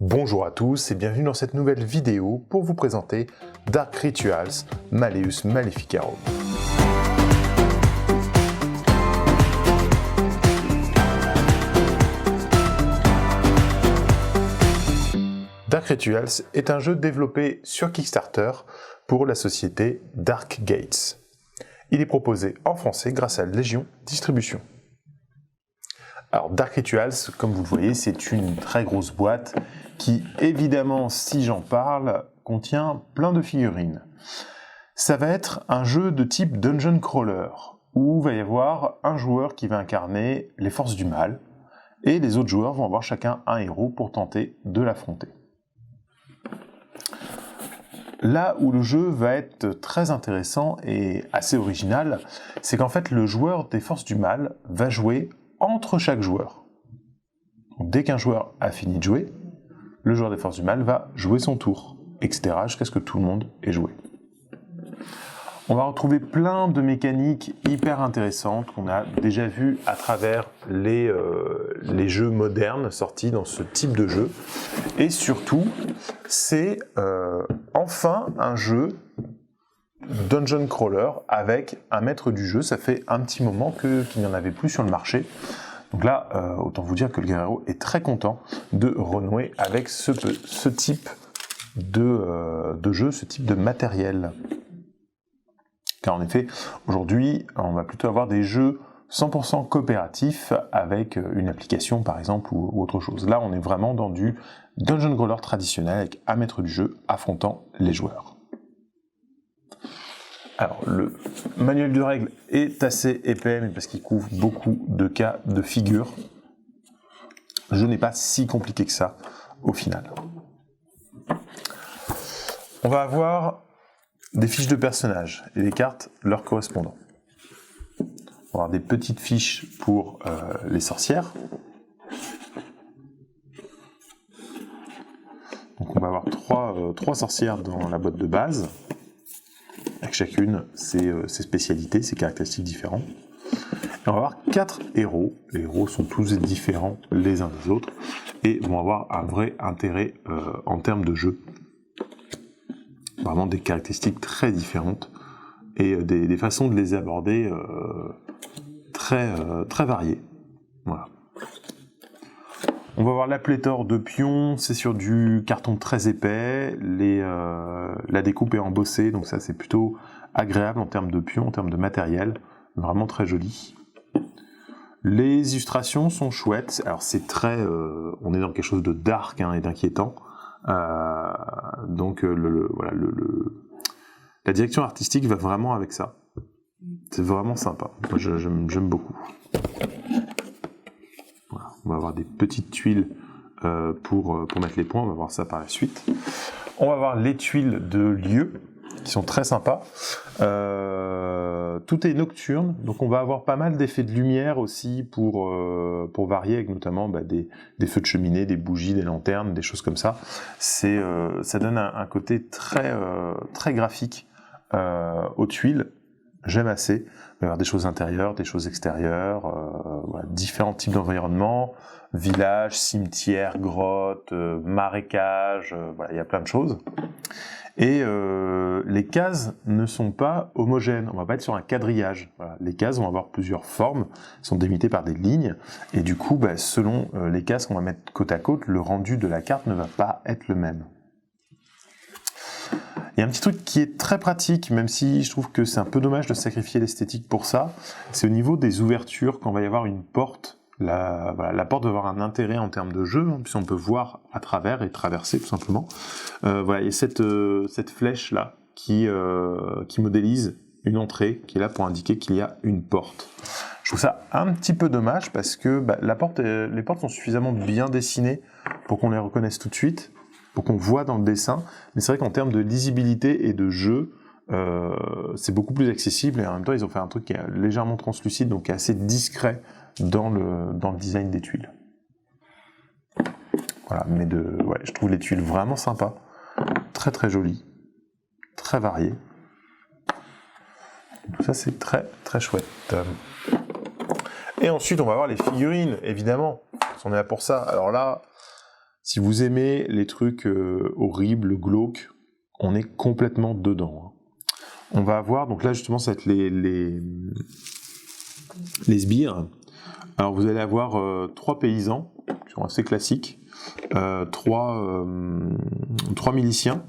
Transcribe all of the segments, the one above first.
Bonjour à tous et bienvenue dans cette nouvelle vidéo pour vous présenter Dark Rituals Malleus Maleficarum. Dark Rituals est un jeu développé sur Kickstarter pour la société Dark Gates. Il est proposé en français grâce à Légion Distribution. Alors Dark Rituals, comme vous le voyez, c'est une très grosse boîte qui, évidemment, si j'en parle, contient plein de figurines. Ça va être un jeu de type Dungeon Crawler, où il va y avoir un joueur qui va incarner les forces du mal, et les autres joueurs vont avoir chacun un héros pour tenter de l'affronter. Là où le jeu va être très intéressant et assez original, c'est qu'en fait le joueur des forces du mal va jouer entre chaque joueur. Donc, dès qu'un joueur a fini de jouer, le joueur des forces du mal va jouer son tour, etc. jusqu'à ce que tout le monde ait joué. On va retrouver plein de mécaniques hyper intéressantes qu'on a déjà vues à travers les jeux modernes sortis dans ce type de jeu. Et surtout, c'est enfin un jeu Dungeon Crawler avec un maître du jeu. Ça fait un petit moment qu'il n'y en avait plus sur le marché. Donc là, autant vous dire que le Guerrero est très content de renouer avec ce type de jeu, ce type de matériel. Car en effet, aujourd'hui, on va plutôt avoir des jeux 100% coopératifs avec une application par exemple ou autre chose. Là, on est vraiment dans du Dungeon Crawler traditionnel avec un maître du jeu affrontant les joueurs. Alors, le manuel de règles est assez épais, mais parce qu'il couvre beaucoup de cas de figure. Le jeu n'est pas si compliqué que ça, au final. On va avoir des fiches de personnages et des cartes leur correspondant. On va avoir des petites fiches pour les sorcières. Donc on va avoir trois sorcières dans la boîte de base, avec chacune ses spécialités, ses caractéristiques différentes. Et on va avoir 4 héros. Les héros sont tous différents les uns des autres et vont avoir un vrai intérêt en termes de jeu. Vraiment des caractéristiques très différentes et des façons de les aborder très variées. Voilà. On va voir la pléthore de pions, c'est sur du carton très épais, la découpe est embossée, donc ça c'est plutôt agréable en termes de pions, en termes de matériel, vraiment très joli. Les illustrations sont chouettes, alors c'est très, on est dans quelque chose de dark et d'inquiétant, donc la direction artistique va vraiment avec ça, c'est vraiment sympa, moi j'aime beaucoup. Voilà. On va avoir des petites tuiles pour mettre les points, on va voir ça par la suite. On va avoir les tuiles de lieu, qui sont très sympas. Tout est nocturne, donc on va avoir pas mal d'effets de lumière aussi pour varier, avec notamment des feux de cheminée, des bougies, des lanternes, des choses comme ça. Ça donne un côté très graphique aux tuiles. J'aime assez. Il va y avoir des choses intérieures, des choses extérieures, voilà, différents types d'environnements, villages, cimetières, grottes, marécages, voilà, il y a plein de choses. Et les cases ne sont pas homogènes, on va pas être sur un quadrillage. Voilà. Les cases vont avoir plusieurs formes, sont délimitées par des lignes, et du coup, selon les cases qu'on va mettre côte à côte, le rendu de la carte ne va pas être le même. Il y a un petit truc qui est très pratique, même si je trouve que c'est un peu dommage de sacrifier l'esthétique pour ça, c'est au niveau des ouvertures, quand il va y avoir une porte, la porte va avoir un intérêt en termes de jeu, hein, puisqu'on peut voir à travers et traverser tout simplement. Voilà, il y a cette flèche là qui modélise une entrée, qui est là pour indiquer qu'il y a une porte. Je trouve ça un petit peu dommage parce que les portes sont suffisamment bien dessinées pour qu'on les reconnaisse tout de suite, pour qu'on voit dans le dessin, mais c'est vrai qu'en termes de lisibilité et de jeu, c'est beaucoup plus accessible, et en même temps ils ont fait un truc qui est légèrement translucide, donc qui est assez discret dans le design des tuiles. Voilà, mais je trouve les tuiles vraiment sympas, très très jolies, très variées. Donc ça c'est très très chouette. Et ensuite on va voir les figurines, évidemment, on est là pour ça. Alors là, Si vous aimez les trucs horribles, glauques, on est complètement dedans. On va avoir, donc là justement, ça va être les sbires. Alors vous allez avoir 3 paysans, qui sont assez classiques, 3 miliciens,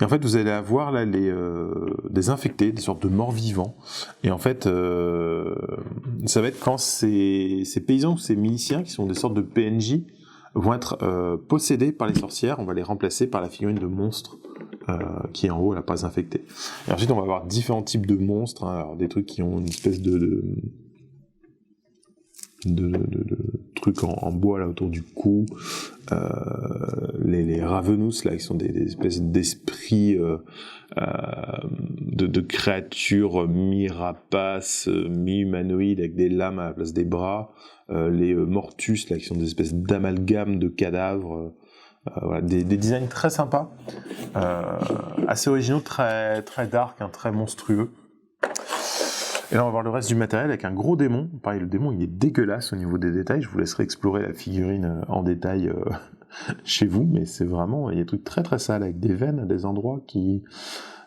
et en fait vous allez avoir là des infectés, des sortes de morts-vivants, et en fait ça va être quand ces paysans ou ces miliciens, qui sont des sortes de PNJ, vont être possédés par les sorcières, on va les remplacer par la figurine de monstre qui est en haut, la pas infectée. Et ensuite on va avoir différents types de monstres, hein, alors des trucs qui ont une espèce de trucs en bois là autour du cou, les Ravenous là qui sont des espèces d'esprits de créatures mi-rapaces, mi-humanoïdes avec des lames à la place des bras, les Mortus là qui sont des espèces d'amalgames de cadavres, voilà, des designs très sympas, assez originaux, très, très dark, hein, très monstrueux. Et là, on va voir le reste du matériel avec un gros démon. Pareil, le démon, il est dégueulasse au niveau des détails. Je vous laisserai explorer la figurine en détail chez vous, mais c'est vraiment, il y a des trucs très très sales avec des veines à des endroits qui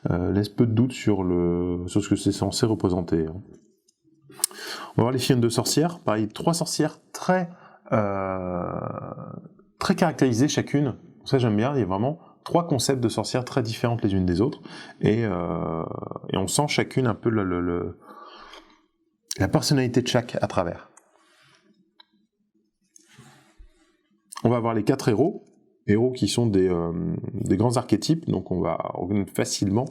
laissent peu de doute sur ce que c'est censé représenter. On va voir les figurines de sorcières. Pareil, 3 sorcières très caractérisées chacune. Ça, j'aime bien. Il y a vraiment 3 concepts de sorcières très différentes les unes des autres. Et on sent chacune un peu la personnalité de chaque à travers. On va avoir les 4 héros qui sont des grands archétypes, donc on va reconnaître facilement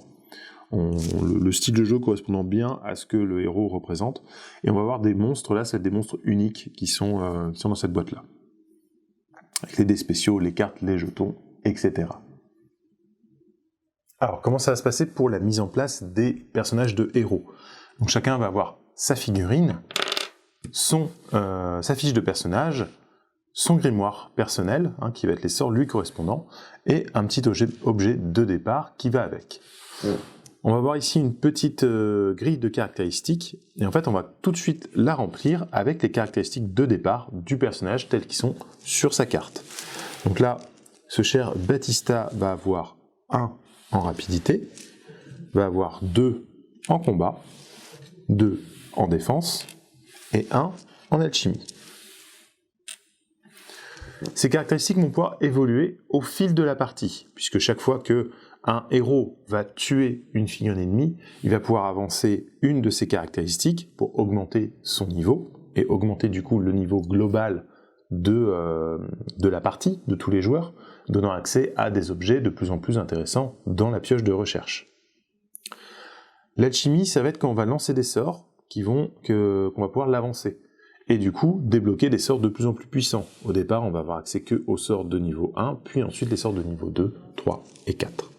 le style de jeu correspondant bien à ce que le héros représente. Et on va avoir des monstres, là c'est des monstres uniques qui sont dans cette boîte-là. Avec les dés spéciaux, les cartes, les jetons, etc. Alors comment ça va se passer pour la mise en place des personnages de héros? Donc chacun va avoir sa figurine, sa fiche de personnage, son grimoire personnel, hein, qui va être les sorts lui correspondants, et un petit objet de départ qui va avec. On va voir ici une petite grille de caractéristiques, et en fait on va tout de suite la remplir avec les caractéristiques de départ du personnage telles qu'ils sont sur sa carte. Donc là, ce cher Batista va avoir 1 en rapidité, va avoir 2 en combat, 2 en défense et 1 en alchimie. Ces caractéristiques vont pouvoir évoluer au fil de la partie, puisque chaque fois qu'un héros va tuer une figurine ennemie, il va pouvoir avancer une de ces caractéristiques pour augmenter son niveau, et augmenter du coup le niveau global de la partie, de tous les joueurs, donnant accès à des objets de plus en plus intéressants dans la pioche de recherche. L'alchimie, ça va être quand on va lancer des sorts qu'on va pouvoir l'avancer. Et du coup, débloquer des sorts de plus en plus puissants. Au départ, on va avoir accès que aux sorts de niveau 1, puis ensuite les sorts de niveau 2, 3 et 4.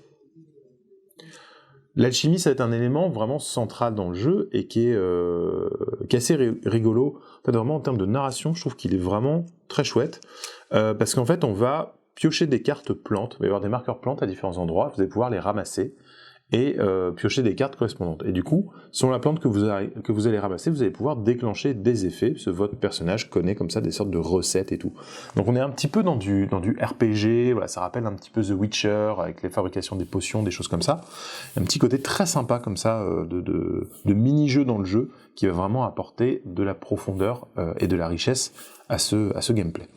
L'alchimie, ça va être un élément vraiment central dans le jeu et qui est assez rigolo. En fait, vraiment en termes de narration, je trouve qu'il est vraiment très chouette. Parce qu'en fait, on va piocher des cartes plantes. Il va y avoir des marqueurs plantes à différents endroits. Vous allez pouvoir les ramasser et piocher des cartes correspondantes. Et du coup, selon la plante que vous allez ramasser, vous allez pouvoir déclencher des effets, parce que votre personnage connaît comme ça des sortes de recettes et tout. Donc on est un petit peu dans du RPG, voilà, ça rappelle un petit peu The Witcher, avec les fabrications des potions, des choses comme ça. Il y a un petit côté très sympa comme ça, de mini-jeu dans le jeu, qui va vraiment apporter de la profondeur et de la richesse à ce gameplay.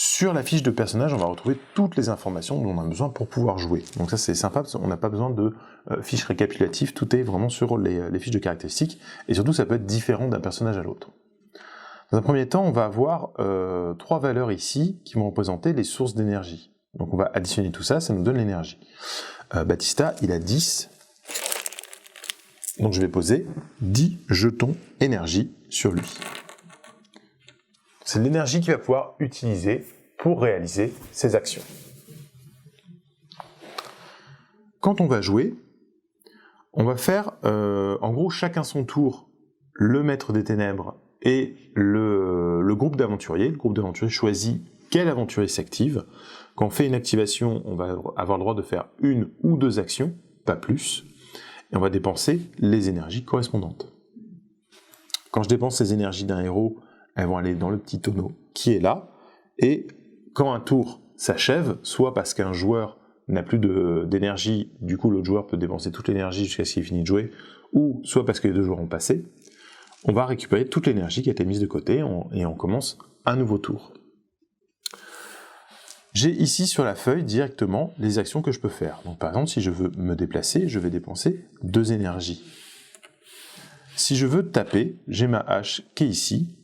Sur la fiche de personnage, on va retrouver toutes les informations dont on a besoin pour pouvoir jouer. Donc ça c'est sympa, parce qu'on n'a pas besoin de fiches récapitulatives, tout est vraiment sur les fiches de caractéristiques, et surtout ça peut être différent d'un personnage à l'autre. Dans un premier temps, on va avoir 3 valeurs ici qui vont représenter les sources d'énergie. Donc on va additionner tout ça, ça nous donne l'énergie. Batista, il a 10, donc je vais poser 10 jetons énergie sur lui. C'est l'énergie qu'il va pouvoir utiliser pour réaliser ses actions. Quand on va jouer, on va faire, en gros, chacun son tour, le maître des ténèbres et le groupe d'aventuriers. Le groupe d'aventuriers choisit quel aventurier s'active. Quand on fait une activation, on va avoir le droit de faire 1 ou 2 actions, pas plus, et on va dépenser les énergies correspondantes. Quand je dépense les énergies d'un héros, elles vont aller dans le petit tonneau qui est là, Et quand un tour s'achève, soit parce qu'un joueur n'a plus d'énergie, du coup l'autre joueur peut dépenser toute l'énergie jusqu'à ce qu'il ait fini de jouer, ou soit parce que les deux joueurs ont passé, on va récupérer toute l'énergie qui a été mise de côté et on commence un nouveau tour. J'ai ici sur la feuille directement les actions que je peux faire. Donc par exemple, si je veux me déplacer, je vais dépenser 2 énergies. Si je veux taper, j'ai ma hache qui est ici,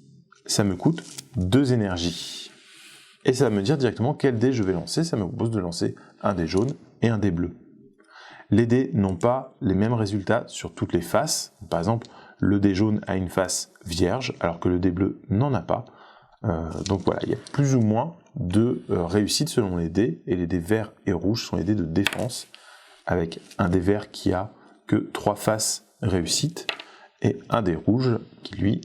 ça me coûte 2 énergies. Et ça va me dire directement quel dé je vais lancer, ça me propose de lancer un dé jaune et un dé bleu. Les dés n'ont pas les mêmes résultats sur toutes les faces. Par exemple, le dé jaune a une face vierge, alors que le dé bleu n'en a pas. Donc voilà, il y a plus ou moins de réussites selon les dés, et les dés verts et rouges sont les dés de défense, avec un dé vert qui a que 3 faces réussites, et un dé rouge qui lui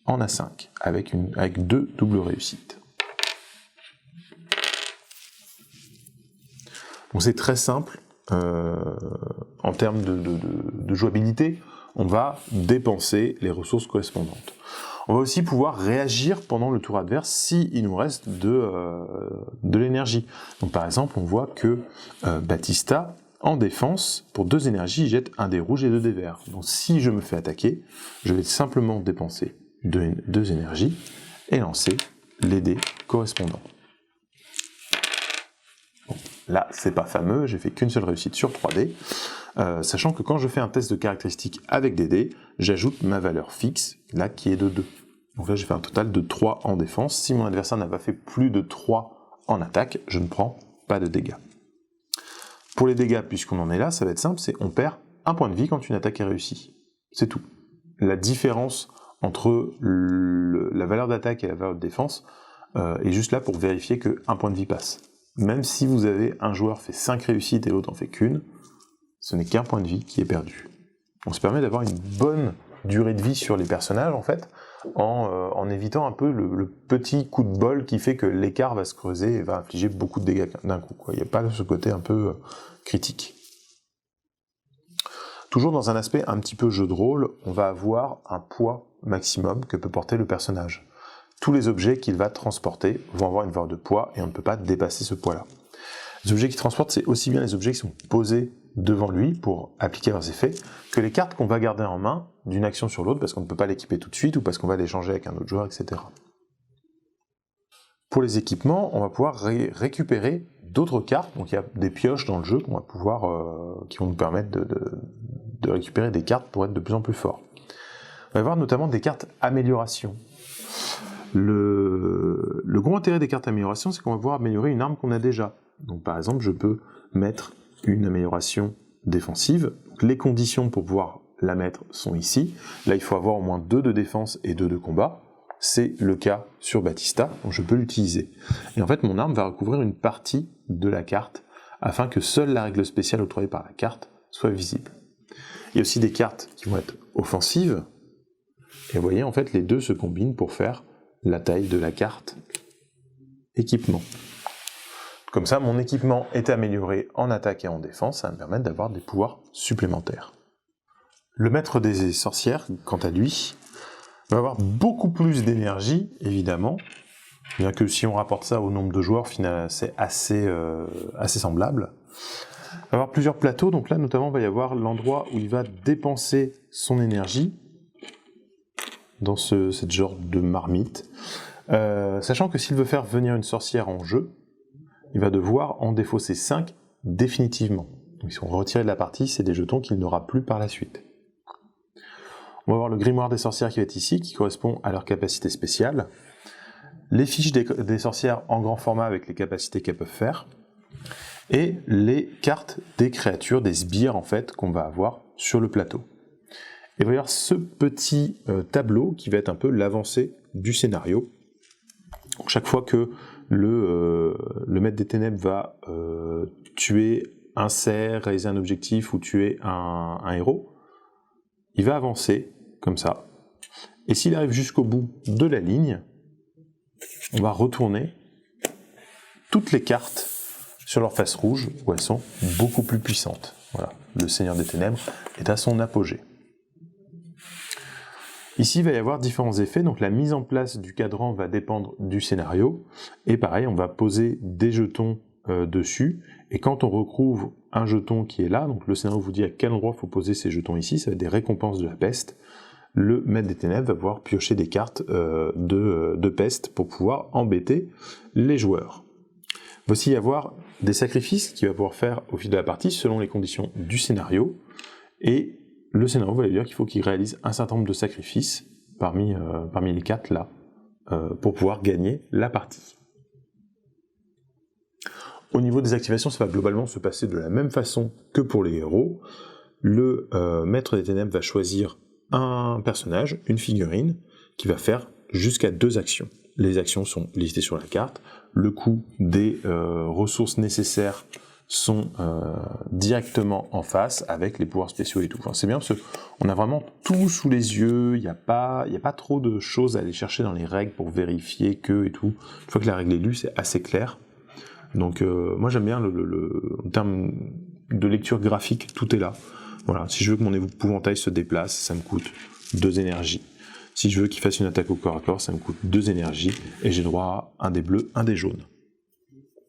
en a 5, avec 2 doubles réussites. Donc c'est très simple, en termes de jouabilité, on va dépenser les ressources correspondantes. On va aussi pouvoir réagir pendant le tour adverse s'il nous reste de l'énergie. Donc par exemple, on voit que Batista, en défense, pour 2 énergies, il jette un dé rouge et 2 dés verts. Donc si je me fais attaquer, je vais simplement dépenser 2 énergies et lancer les dés correspondants. Bon, là, c'est pas fameux, j'ai fait qu'une seule réussite sur 3 dés. Sachant que quand je fais un test de caractéristiques avec des dés, j'ajoute ma valeur fixe, là qui est de 2. Donc là j'ai fait un total de 3 en défense. Si mon adversaire n'a pas fait plus de 3 en attaque, je ne prends pas de dégâts. Pour les dégâts, puisqu'on en est là, ça va être simple, c'est on perd 1 point de vie quand une attaque est réussie. C'est tout. La différence entre la valeur d'attaque et la valeur de défense est juste là pour vérifier qu'un point de vie passe. Même si vous avez un joueur fait 5 réussites et l'autre en fait qu'une, ce n'est qu'un point de vie qui est perdu. On se permet d'avoir une bonne durée de vie sur les personnages, en fait, en évitant un peu le petit coup de bol qui fait que l'écart va se creuser et va infliger beaucoup de dégâts d'un coup, quoi. Il n'y a pas ce côté un peu critique. Toujours dans un aspect un petit peu jeu de rôle, on va avoir un poids maximum que peut porter le personnage. Tous les objets qu'il va transporter vont avoir une valeur de poids et on ne peut pas dépasser ce poids-là. Les objets qu'il transporte, c'est aussi bien les objets qui sont posés devant lui pour appliquer leurs effets, que les cartes qu'on va garder en main d'une action sur l'autre parce qu'on ne peut pas l'équiper tout de suite ou parce qu'on va l'échanger avec un autre joueur, etc. Pour les équipements, on va pouvoir récupérer d'autres cartes, donc il y a des pioches dans le jeu qu'on va pouvoir, qui vont nous permettre de récupérer des cartes pour être de plus en plus fort. On va avoir notamment des cartes amélioration. Le gros intérêt des cartes amélioration, c'est qu'on va pouvoir améliorer une arme qu'on a déjà. Donc par exemple, je peux mettre une amélioration défensive. Donc, les conditions pour pouvoir la mettre sont ici. Là, il faut avoir au moins 2 de défense et 2 de combat. C'est le cas sur Batista, donc je peux l'utiliser. Et en fait, mon arme va recouvrir une partie de la carte, afin que seule la règle spéciale octroyée par la carte soit visible. Il y a aussi des cartes qui vont être offensives, et vous voyez, en fait, les deux se combinent pour faire la taille de la carte équipement. Comme ça, mon équipement est amélioré en attaque et en défense, ça va me permettre d'avoir des pouvoirs supplémentaires. Le maître des sorcières, quant à lui, va avoir beaucoup plus d'énergie, évidemment, bien que si on rapporte ça au nombre de joueurs, finalement, c'est assez semblable. Il va avoir plusieurs plateaux, donc là, notamment, il va y avoir l'endroit où il va dépenser son énergie, dans ce genre de marmite, sachant que s'il veut faire venir une sorcière en jeu, il va devoir en défausser 5 définitivement. Donc, ils sont retirés de la partie, c'est des jetons qu'il n'aura plus par la suite. On va voir le grimoire des sorcières qui va être ici, qui correspond à leur capacité spéciale. Les fiches des sorcières en grand format avec les capacités qu'elles peuvent faire. Et les cartes des créatures, des sbires en fait, qu'on va avoir sur le plateau. Et il va y avoir ce petit tableau qui va être un peu l'avancée du scénario. Donc, chaque fois que le maître des ténèbres va tuer un cerf, réaliser un objectif ou tuer un héros, il va avancer comme ça. Et s'il arrive jusqu'au bout de la ligne, on va retourner toutes les cartes sur leur face rouge où elles sont beaucoup plus puissantes. Voilà, le Seigneur des Ténèbres est à son apogée. Ici, il va y avoir différents effets, donc la mise en place du cadran va dépendre du scénario, et pareil, on va poser des jetons dessus, et quand on retrouve un jeton qui est là, donc le scénario vous dit à quel endroit il faut poser ces jetons ici, ça va être des récompenses de la peste, le maître des ténèbres va pouvoir piocher des cartes de peste pour pouvoir embêter les joueurs. Il va aussi y avoir des sacrifices qu'il va pouvoir faire au fil de la partie selon les conditions du scénario, et le scénario va lui dire qu'il faut qu'il réalise un certain nombre de sacrifices parmi les 4 là, pour pouvoir gagner la partie. Au niveau des activations, ça va globalement se passer de la même façon que pour les héros. Le maître des ténèbres va choisir un personnage, une figurine, qui va faire jusqu'à 2 actions. Les actions sont listées sur la carte, le coût des ressources nécessaires sont directement en face avec les pouvoirs spéciaux et tout. Enfin, c'est bien parce qu'on a vraiment tout sous les yeux, il n'y a pas trop de choses à aller chercher dans les règles pour vérifier que et tout. Une fois que la règle est lue, c'est assez clair. Donc moi j'aime bien en termes de lecture graphique, tout est là. Voilà, si je veux que mon épouvantail se déplace, ça me coûte 2 énergies. Si je veux qu'il fasse une attaque au corps à corps, ça me coûte 2 énergies, et j'ai droit à un des bleus, un des jaunes.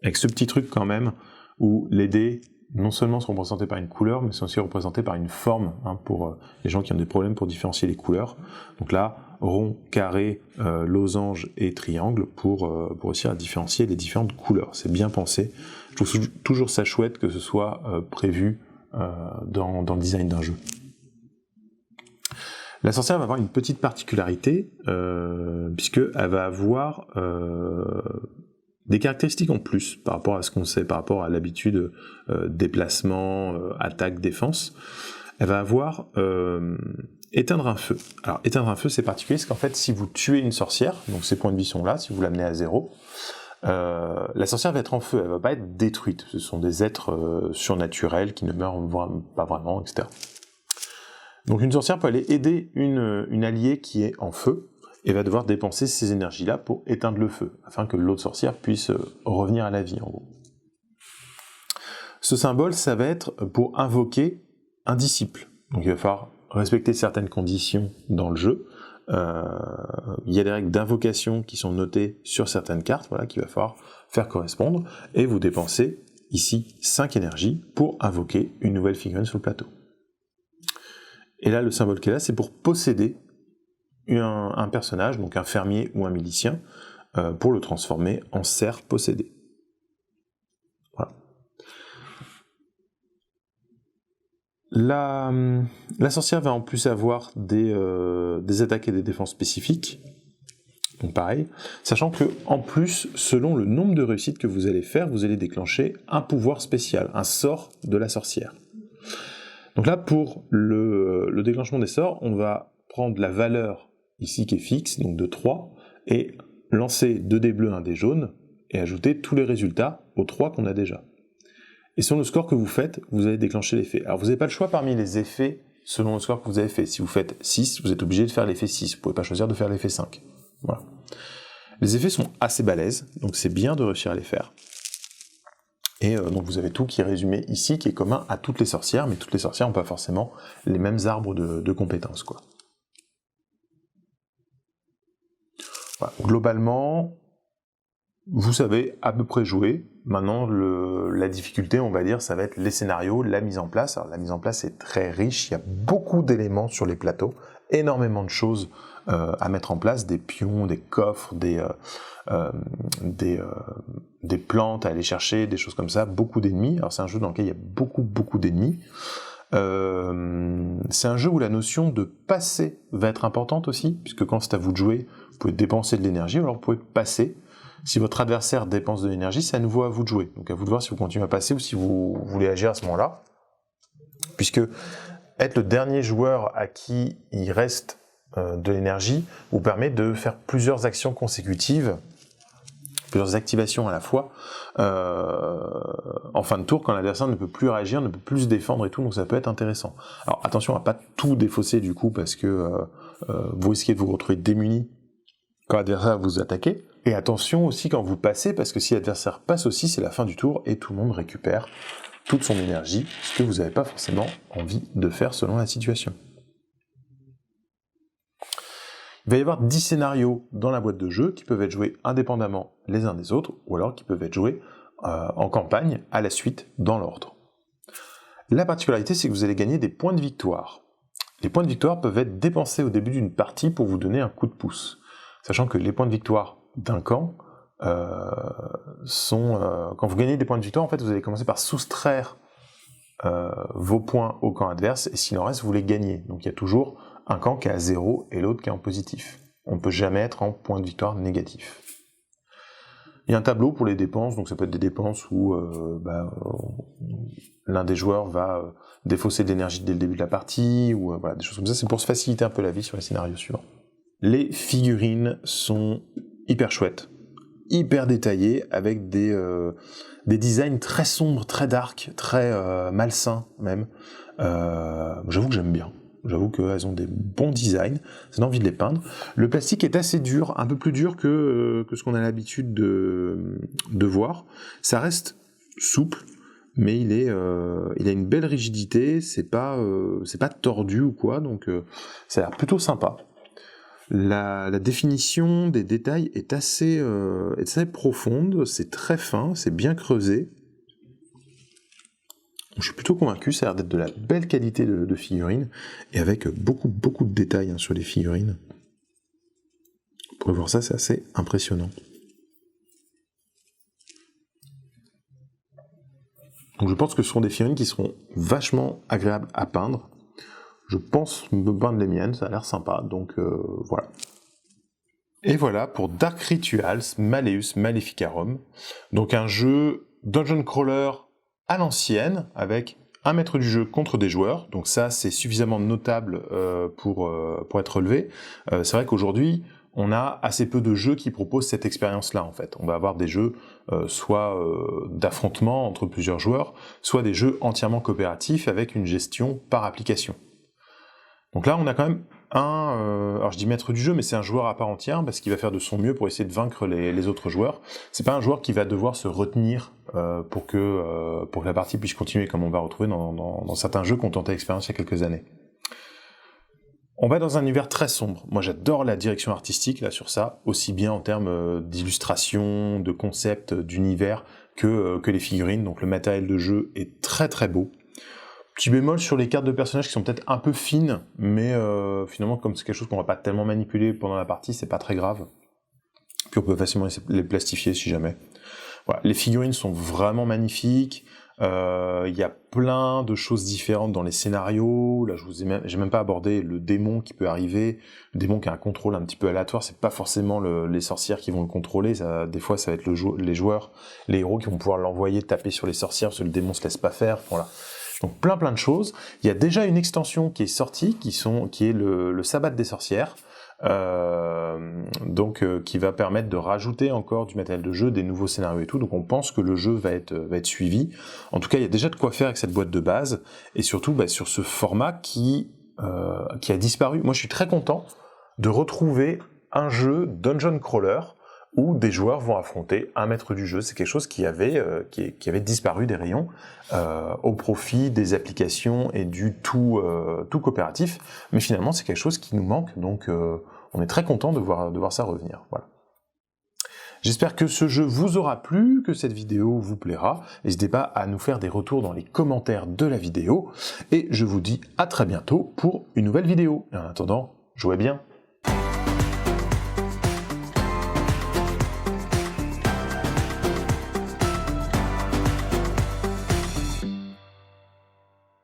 Avec ce petit truc quand même, où les dés, non seulement sont représentés par une couleur, mais sont aussi représentés par une forme, pour les gens qui ont des problèmes pour différencier les couleurs. Donc là, rond, carré, losange et triangle, pour réussir à différencier les différentes couleurs. C'est bien pensé. Je trouve toujours ça chouette que ce soit prévu dans le design d'un jeu. La sorcière va avoir une petite particularité, puisqu'elle va avoir des caractéristiques en plus par rapport à ce qu'on sait, par rapport à l'habitude déplacement, attaque, défense. Elle va avoir éteindre un feu. Alors éteindre un feu, c'est particulier, parce qu'en fait si vous tuez une sorcière, donc ses points de vie sont là, si vous l'amenez à 0, la sorcière va être en feu, elle va pas être détruite. Ce sont des êtres surnaturels qui ne meurent pas vraiment, etc. Donc une sorcière peut aller aider une alliée qui est en feu, et va devoir dépenser ces énergies-là pour éteindre le feu, afin que l'autre sorcière puisse revenir à la vie, en gros. Ce symbole, ça va être pour invoquer un disciple. Donc il va falloir respecter certaines conditions dans le jeu. Il y a des règles d'invocation qui sont notées sur certaines cartes, voilà, qu'il va falloir faire correspondre, et vous dépensez ici 5 énergies pour invoquer une nouvelle figurine sur le plateau. Et là, le symbole qui est là, c'est pour posséder un personnage, donc un fermier ou un milicien, pour le transformer en cerf possédé. Voilà. La sorcière va en plus avoir des attaques et des défenses spécifiques, donc pareil, sachant que en plus, selon le nombre de réussites que vous allez faire, vous allez déclencher un pouvoir spécial, un sort de la sorcière. Donc là, pour le déclenchement des sorts, on va prendre la valeur ici qui est fixe, donc de 3, et lancer 2 dés bleus, 1 dé jaune, et ajouter tous les résultats aux 3 qu'on a déjà. Et selon le score que vous faites, vous allez déclencher l'effet. Alors vous n'avez pas le choix parmi les effets selon le score que vous avez fait. Si vous faites 6, vous êtes obligé de faire l'effet 6, vous ne pouvez pas choisir de faire l'effet 5. Voilà. Les effets sont assez balèzes, donc c'est bien de réussir à les faire. Et donc vous avez tout qui est résumé ici, qui est commun à toutes les sorcières, mais toutes les sorcières n'ont pas forcément les mêmes arbres de compétences, quoi. Voilà. Globalement, vous savez à peu près jouer. Maintenant, la difficulté, on va dire, ça va être les scénarios, la mise en place. Alors la mise en place est très riche, il y a beaucoup d'éléments sur les plateaux, énormément de choses à mettre en place, des pions, des coffres, des plantes à aller chercher, des choses comme ça, beaucoup d'ennemis. Alors c'est un jeu dans lequel il y a beaucoup d'ennemis. C'est un jeu où la notion de passer va être importante aussi, puisque quand c'est à vous de jouer, vous pouvez dépenser de l'énergie, ou alors vous pouvez passer. Si votre adversaire dépense de l'énergie, c'est à nouveau à vous de jouer. Donc à vous de voir si vous continuez à passer ou si vous voulez agir à ce moment-là. Puisque être le dernier joueur à qui il reste de l'énergie vous permet de faire plusieurs actions consécutives, plusieurs activations à la fois, en fin de tour, quand l'adversaire ne peut plus réagir, ne peut plus se défendre et tout, donc ça peut être intéressant. Alors attention à pas tout défausser du coup, parce que vous risquez de vous retrouver démuni quand l'adversaire vous attaque. Et attention aussi quand vous passez, parce que si l'adversaire passe aussi, c'est la fin du tour, et tout le monde récupère toute son énergie, ce que vous n'avez pas forcément envie de faire selon la situation. Il va y avoir 10 scénarios dans la boîte de jeu qui peuvent être joués indépendamment les uns des autres, ou alors qui peuvent être joués en campagne, à la suite, dans l'ordre. La particularité, c'est que vous allez gagner des points de victoire. Les points de victoire peuvent être dépensés au début d'une partie pour vous donner un coup de pouce. Sachant que les points de victoire d'un camp quand vous gagnez des points de victoire, en fait, vous allez commencer par soustraire vos points au camp adverse, et s'il en reste, vous les gagnez. Donc il y a toujours un camp qui est à 0 et l'autre qui est en positif. On ne peut jamais être en point de victoire négatif. Il y a un tableau pour les dépenses, donc ça peut être des dépenses où l'un des joueurs va défausser de l'énergie dès le début de la partie, ou voilà, des choses comme ça. C'est pour se faciliter un peu la vie sur les scénarios suivants. Les figurines sont hyper chouettes, hyper détaillées, avec des designs très sombres, très dark, très malsains même. J'avoue que j'aime bien. J'avoue qu'elles ont des bons designs, ça donne envie de les peindre. Le plastique est assez dur, un peu plus dur que ce qu'on a l'habitude de voir. Ça reste souple, mais il a une belle rigidité, c'est pas tordu ou quoi, donc ça a l'air plutôt sympa. La définition des détails est assez profonde, c'est très fin, c'est bien creusé. Je suis plutôt convaincu, ça a l'air d'être de la belle qualité de figurines, et avec beaucoup de détails sur les figurines. Vous pouvez voir ça, c'est assez impressionnant. Donc je pense que ce seront des figurines qui seront vachement agréables à peindre. Je pense me peindre les miennes, ça a l'air sympa, donc voilà. Et voilà pour Dark Rituals Malleus Maleficarum. Donc un jeu dungeon crawler à l'ancienne, avec un maître du jeu contre des joueurs, donc ça c'est suffisamment notable pour être relevé. C'est vrai qu'aujourd'hui, on a assez peu de jeux qui proposent cette expérience-là en fait. On va avoir des jeux soit d'affrontement entre plusieurs joueurs, soit des jeux entièrement coopératifs avec une gestion par application. Donc là on a quand même alors je dis maître du jeu, mais c'est un joueur à part entière, parce qu'il va faire de son mieux pour essayer de vaincre les autres joueurs. C'est pas un joueur qui va devoir se retenir pour que la partie puisse continuer, comme on va retrouver dans certains jeux qu'on tentait l'expérience il y a quelques années. On va dans un univers très sombre. Moi j'adore la direction artistique là sur ça, aussi bien en termes d'illustration, de concept, d'univers, que les figurines. Donc le matériel de jeu est très très beau. Petit bémol sur les cartes de personnages qui sont peut-être un peu fines, mais finalement comme c'est quelque chose qu'on va pas tellement manipuler pendant la partie, c'est pas très grave. Puis on peut facilement les plastifier si jamais. Voilà, les figurines sont vraiment magnifiques. Il y a plein de choses différentes dans les scénarios. Là, j'ai même pas abordé le démon qui peut arriver. Le démon qui a un contrôle un petit peu aléatoire. C'est pas forcément les sorcières qui vont le contrôler. Des fois, ça va être les joueurs, les héros qui vont pouvoir l'envoyer taper sur les sorcières parce que le démon se laisse pas faire. Voilà. Donc plein de choses. Il y a déjà une extension qui est sortie, qui est le sabbat des sorcières. Qui va permettre de rajouter encore du matériel de jeu, des nouveaux scénarios et tout, donc on pense que le jeu va être suivi. En tout cas, il y a déjà de quoi faire avec cette boîte de base, et surtout sur ce format qui a disparu. Moi je suis très content de retrouver un jeu dungeon crawler où des joueurs vont affronter un maître du jeu. C'est quelque chose qui avait disparu des rayons au profit des applications et du tout coopératif, mais finalement c'est quelque chose qui nous manque, donc on est très content de voir ça revenir. Voilà. J'espère que ce jeu vous aura plu, que cette vidéo vous plaira. N'hésitez pas à nous faire des retours dans les commentaires de la vidéo, et je vous dis à très bientôt pour une nouvelle vidéo. Et en attendant, jouez bien.